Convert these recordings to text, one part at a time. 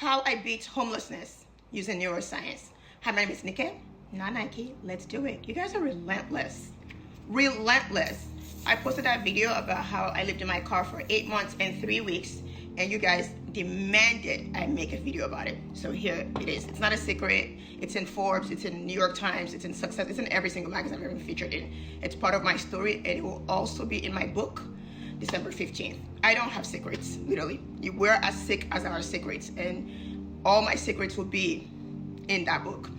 How I beat homelessness using neuroscience. Hi, my name is Nikki, not Nike. Let's do it. You guys are relentless. Relentless. I posted that video about how I lived in my car for 8 months and 3 weeks, and you guys demanded I make a video about it. So here it is. It's not a secret. It's in Forbes, it's in New York Times, it's in Success, it's in every single magazine I've ever been featured in. It's part of my story, and it will also be in my book, December 15th. I don't have secrets, literally. We're as sick as our secrets, and all my secrets will be in that book.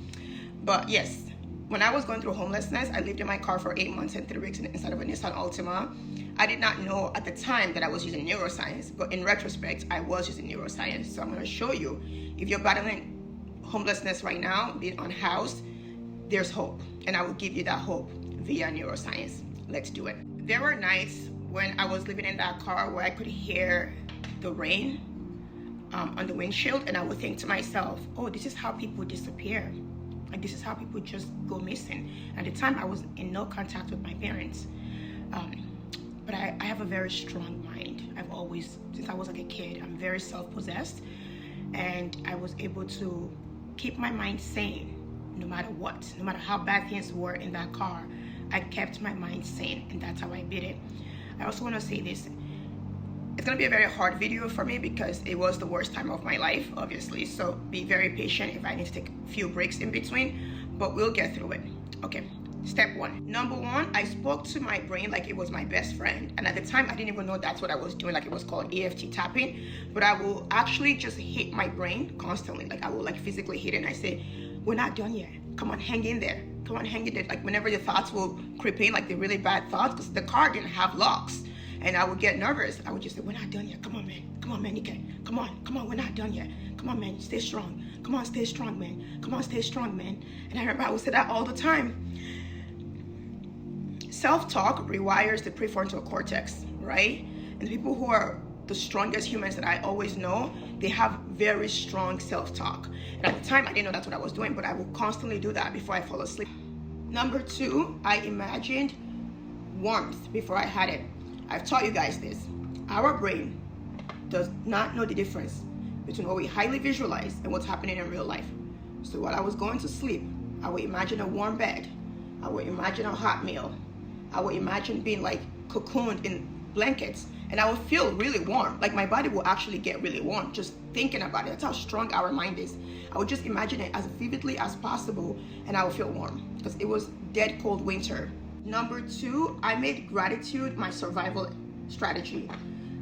But yes, when I was going through homelessness, I lived in my car for 8 months and 3 weeks inside of a Nissan Altima. I did not know at the time that I was using neuroscience, but in retrospect, I was using neuroscience. So I'm gonna show you, if you're battling homelessness right now, being unhoused, there's hope. And I will give you that hope via neuroscience. Let's do it. There were nights when I was living in that car where I could hear the rain on the windshield, and I would think to myself, oh, this is how people disappear. Like, this is how people just go missing. At the time, I was in no contact with my parents. But I have a very strong mind. I've always, since I was like a kid, I'm very self-possessed. And I was able to keep my mind sane no matter what. No matter how bad things were in that car, I kept my mind sane, and that's how I did it. I also want to say this. It's going to be a very hard video for me because it was the worst time of my life, obviously. So be very patient if I need to take a few breaks in between, but we'll get through it. Okay, step one. Number one, I spoke to my brain like it was my best friend. And at the time, I didn't even know that's what I was doing. Like, it was called EFT tapping. But I will actually just hit my brain constantly. Like, I will like physically hit it, and I say, we're not done yet. Come on, hang in there. Come on, hang in there. Like, whenever the thoughts will creep in, like the really bad thoughts, because the car didn't have locks. And I would get nervous. I would just say, we're not done yet. Come on, man. Come on, man. Come on, we're not done yet. Come on, man. Stay strong. Come on, stay strong, man. Come on, stay strong, man. And I remember I would say that all the time. Self-talk rewires the prefrontal cortex, right? And the people who are the strongest humans that I always know, they have very strong self-talk. And at the time, I didn't know that's what I was doing, but I would constantly do that before I fall asleep. Number two, I imagined warmth before I had it. I've taught you guys this. Our brain does not know the difference between what we highly visualize and what's happening in real life. So while I was going to sleep, I would imagine a warm bed. I would imagine a hot meal. I would imagine being like cocooned in blankets, and I would feel really warm. Like, my body will actually get really warm just thinking about it. That's how strong our mind is. I would just imagine it as vividly as possible, and I would feel warm because it was dead cold winter. Number two, I made gratitude my survival strategy.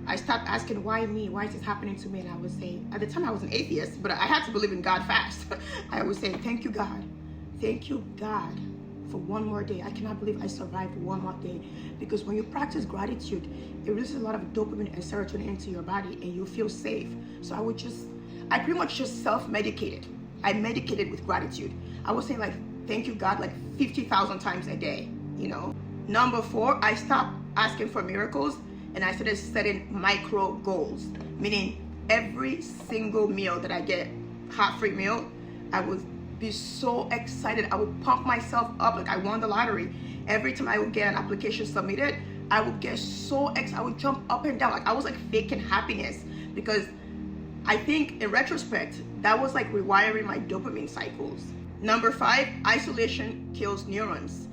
I stopped asking, why me? Why is this happening to me? And I would say, at the time I was an atheist, but I had to believe in God fast. I would say, thank you, God. Thank you, God, for one more day. I cannot believe I survived one more day. Because when you practice gratitude, it releases a lot of dopamine and serotonin into your body, and you feel safe. So I pretty much just self-medicated. I medicated with gratitude. I was saying, like, thank you, God, like 50,000 times a day. You know. Number four, I stopped asking for miracles, and I started setting micro goals, meaning every single meal that I get, hot-free meal, I would be so excited. I would pump myself up like I won the lottery. Every time I would get an application submitted, I would get so excited. I would jump up and down. Like, I was like faking happiness, because I think in retrospect, that was like rewiring my dopamine cycles. Number five, isolation kills neurons.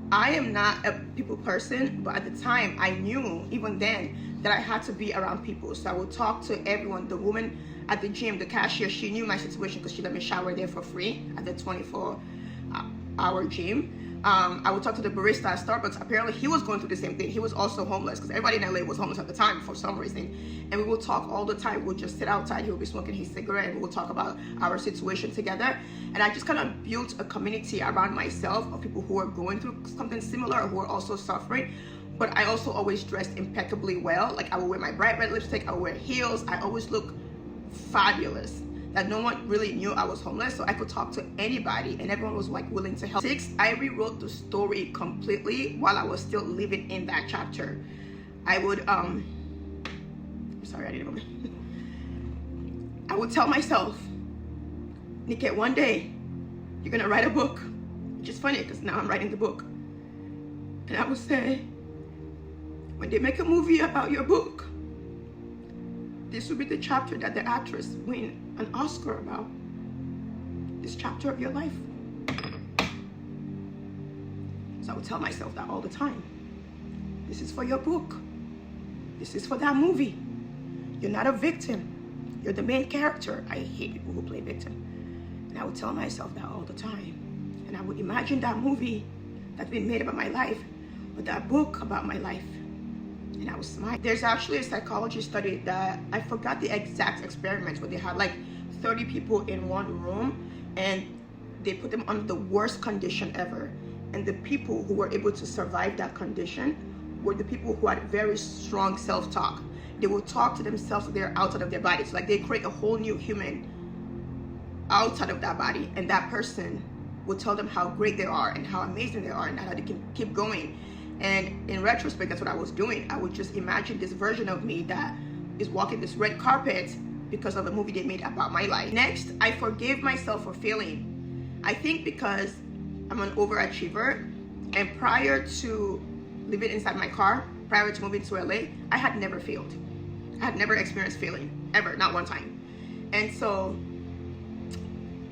I am not a people person, but at the time I knew, even then, that I had to be around people. So I would talk to everyone. The woman at the gym, the cashier, she knew my situation because she let me shower there for free at the 24-hour gym. I would talk to the barista at Starbucks. Apparently he was going through the same thing. He was also homeless, because everybody in LA was homeless at the time for some reason. And we would talk all the time. We'll just sit outside. He would be smoking his cigarette, and we would talk about our situation together. And I just kind of built a community around myself of people who are going through something similar or who are also suffering. But I also always dressed impeccably well. Like, I would wear my bright red lipstick. I would wear heels. I always look fabulous. That no one really knew I was homeless, so I could talk to anybody, and everyone was like willing to help. Six, I rewrote the story completely while I was still living in that chapter. I would sorry, I didn't remember. I would tell myself, Nikki, one day you're gonna write a book. Which is funny because now I'm writing the book. And I would say, when they make a movie about your book, this will be the chapter that the actress win an Oscar about this chapter of your life. So I would tell myself that all the time. This is for your book. This is for that movie. You're not a victim. You're the main character. I hate people who play victim. And I would tell myself that all the time. And I would imagine that movie that's been made about my life, or that book about my life. And I was smiling. There's actually a psychology study that, I forgot the exact experiments, but they had like 30 people in one room and they put them under the worst condition ever. And the people who were able to survive that condition were the people who had very strong self-talk. They would talk to themselves so they're outside of their bodies. Like they create a whole new human outside of that body, and that person would tell them how great they are and how amazing they are and how they can keep going. And in retrospect, that's what I was doing. I would just imagine this version of me that is walking this red carpet because of a movie they made about my life. Next, I forgave myself for failing. I think because I'm an overachiever, and prior to living inside my car, prior to moving to LA, I had never failed. I had never experienced failing, ever, not one time. And so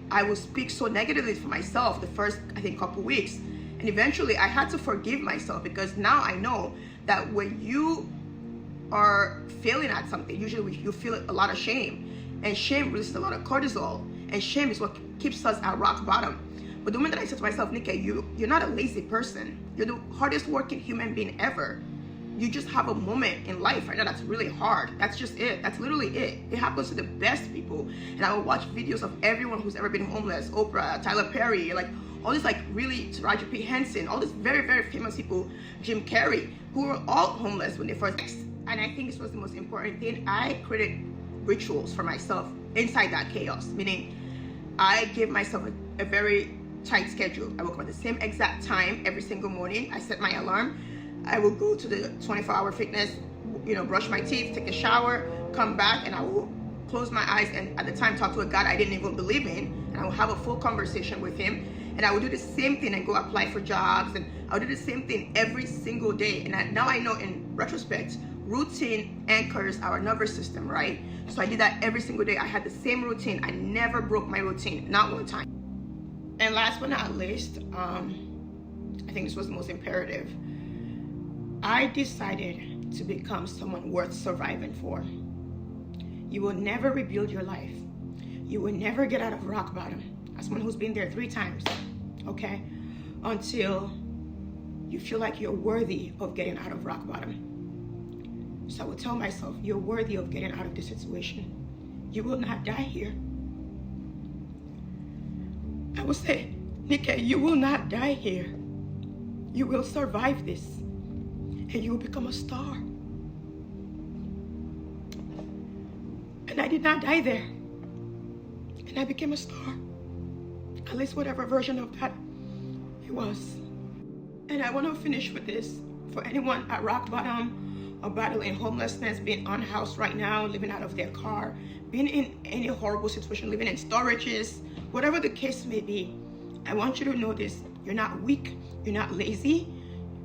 I would speak so negatively for myself the first, I think, couple weeks. And eventually I had to forgive myself, because now I know that when you are failing at something, usually you feel a lot of shame, and shame releases a lot of cortisol, and shame is what keeps us at rock bottom. But the moment that I said to myself, Nikki, you're not a lazy person. You're the hardest working human being ever. You just have a moment in life right now that's really hard. That's just it. That's literally it. It happens to the best people. And I will watch videos of everyone who's ever been homeless, Oprah, Tyler Perry, like all these like really, Taraji P. Henson, all these very, very famous people, Jim Carrey, who were all homeless when they first. And I think this was the most important thing. I created rituals for myself inside that chaos, meaning I gave myself a very tight schedule. I woke up at the same exact time every single morning. I set my alarm. I will go to the 24-hour fitness, brush my teeth, take a shower, come back, and I will close my eyes and at the time talk to a God I didn't even believe in, and I will have a full conversation with him. And I will do the same thing and go apply for jobs, and I'll do the same thing every single day. And now I know in retrospect, routine anchors our nervous system, right? So I did that every single day. I had the same routine. I never broke my routine, not one time. And last but not least, I think this was the most imperative. I decided to become someone worth surviving for. You will never rebuild your life. You will never get out of rock bottom. As someone who's been there 3 times, okay? Until you feel like you're worthy of getting out of rock bottom. So I would tell myself, you're worthy of getting out of this situation. You will not die here. I would say, Nikki, you will not die here. You will survive this. And you will become a star. And I did not die there. And I became a star. At least whatever version of that it was. And I want to finish with this. For anyone at rock bottom or battling homelessness, being unhoused right now, living out of their car, being in any horrible situation, living in storages, whatever the case may be, I want you to know this. You're not weak. You're not lazy.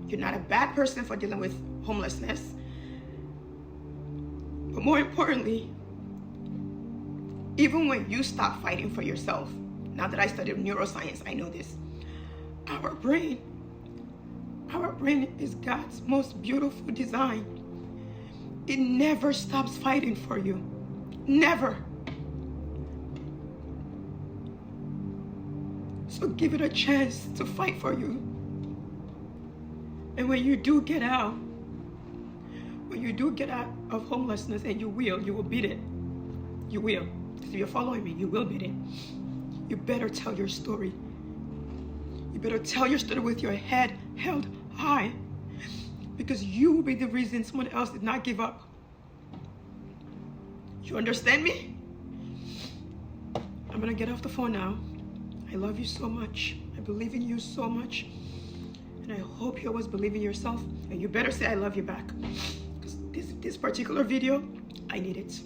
You're not a bad person for dealing with homelessness. But more importantly, even when you stop fighting for yourself, now that I studied neuroscience, I know this. Our brain is God's most beautiful design. It never stops fighting for you. Never. So give it a chance to fight for you. And when you do get out of homelessness, and you will beat it. You will. If you're following me, you will beat it. You better tell your story. You better tell your story with your head held high, because you will be the reason someone else did not give up. You understand me? I'm gonna get off the phone now. I love you so much. I believe in you so much. And I hope you always believe in yourself. And you better say I love you back. Because this particular video, I need it.